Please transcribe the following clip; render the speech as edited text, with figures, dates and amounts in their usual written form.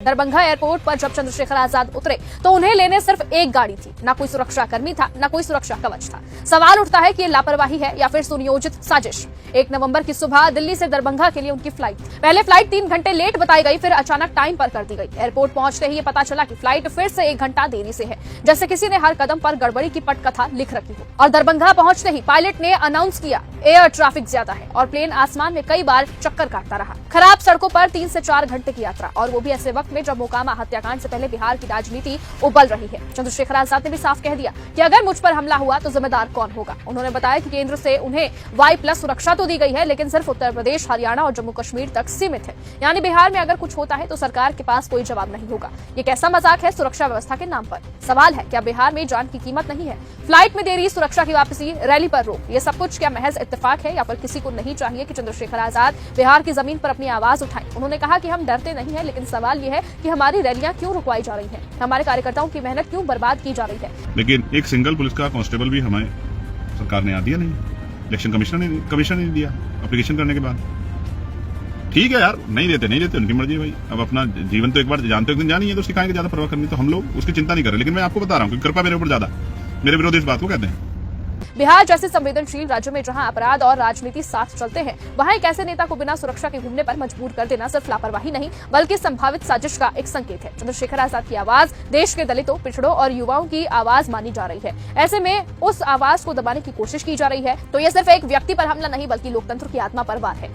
Darbhanga airport पर जब चंद्रशेखर आजाद उतरे तो उन्हें लेने सिर्फ एक गाड़ी थी, ना कोई सुरक्षा कर्मी था, ना कोई सुरक्षा कवच था। सवाल उठता है कि ये लापरवाही है या फिर सुनियोजित साजिश। 1 नवंबर की सुबह दिल्ली से दरभंगा के लिए उनकी फ्लाइट पहले फ्लाइट 3 घंटे लेट बताई गई, फिर अचानक टाइम पर कर दी गई। एयरपोर्ट पहुंचते ही ये पता चला कि फ्लाइट फिर से 1 घंटा देरी से है, जैसे किसी ने हर कदम पर गड़बड़ी की पटकथा लिख रखी हो। और दरभंगा पहुंचते ही पायलट ने अनाउंस किया एयर ट्रैफिक ज्यादा है और प्लेन आसमान में कई बार चक्कर काटता रहा। खराब सड़कों पर 3 से 4 घंटे की यात्रा, और वो भी ऐसे वक्त में जब मोकामा हत्याकांड से पहले बिहार की राजनीति उबल रही है। चंद्रशेखर आजाद ने भी साफ कह दिया कि अगर मुझ पर हमला हुआ तो जिम्मेदार कौन होगा। उन्होंने बताया कि केंद्र से उन्हें Y+ सुरक्षा तो दी गई है, लेकिन सिर्फ उत्तर प्रदेश, हरियाणा और जम्मू कश्मीर तक सीमित है। यानी बिहार में अगर कुछ होता है तो सरकार के पास कोई जवाब नहीं होगा। ये कैसा मजाक है सुरक्षा व्यवस्था के नाम पर। सवाल है, क्या बिहार में जान की कीमत नहीं है? फ्लाइट में देरी, सुरक्षा की वापसी, रैली पर रोक, ये सब कुछ क्या महज इत्तेफाक है या फिर किसी को नहीं चाहिए कि चंद्रशेखर आजाद बिहार की जमीन पर अपनी आवाज उठाएं? उन्होंने कहा कि हम डरते नहीं है, लेकिन सवाल ये है कि हमारी रैलियां क्यों रुकवाई जा रही है, हमारे कार्यकर्ताओं की मेहनत क्यों बर्बाद की जा रही है। लेकिन एक सिंगल पुलिस का कांस्टेबल भी हमें सरकार ने दिया नहीं, इलेक्शन कमीशन ने दिया एप्लीकेशन करने के बाद। ठीक है यार, नहीं देते उनकी मर्जी है भाई। अब अपना जीवन तो एक बार जानते हो, जानी है तो सिखाएंगे, ज्यादा परवाह करनी तो हम लोग उसकी चिंता नहीं कर रहे। लेकिन मैं आपको बता रहा हूँ कि कृपा मेरे ऊपर ज्यादा, मेरे विरोधी इस बात को कहते हैं। बिहार जैसे संवेदनशील राज्य में जहां अपराध और राजनीति साथ चलते हैं, वहां एक ऐसे नेता को बिना सुरक्षा के घूमने पर मजबूर कर देना सिर्फ लापरवाही नहीं बल्कि संभावित साजिश का एक संकेत है। चंद्रशेखर आजाद की आवाज देश के दलितों, पिछड़ों और युवाओं की आवाज मानी जा रही है। ऐसे में उस आवाज को दबाने की कोशिश की जा रही है तो यह सिर्फ एक व्यक्ति पर हमला नहीं बल्कि लोकतंत्र की आत्मा पर वार है।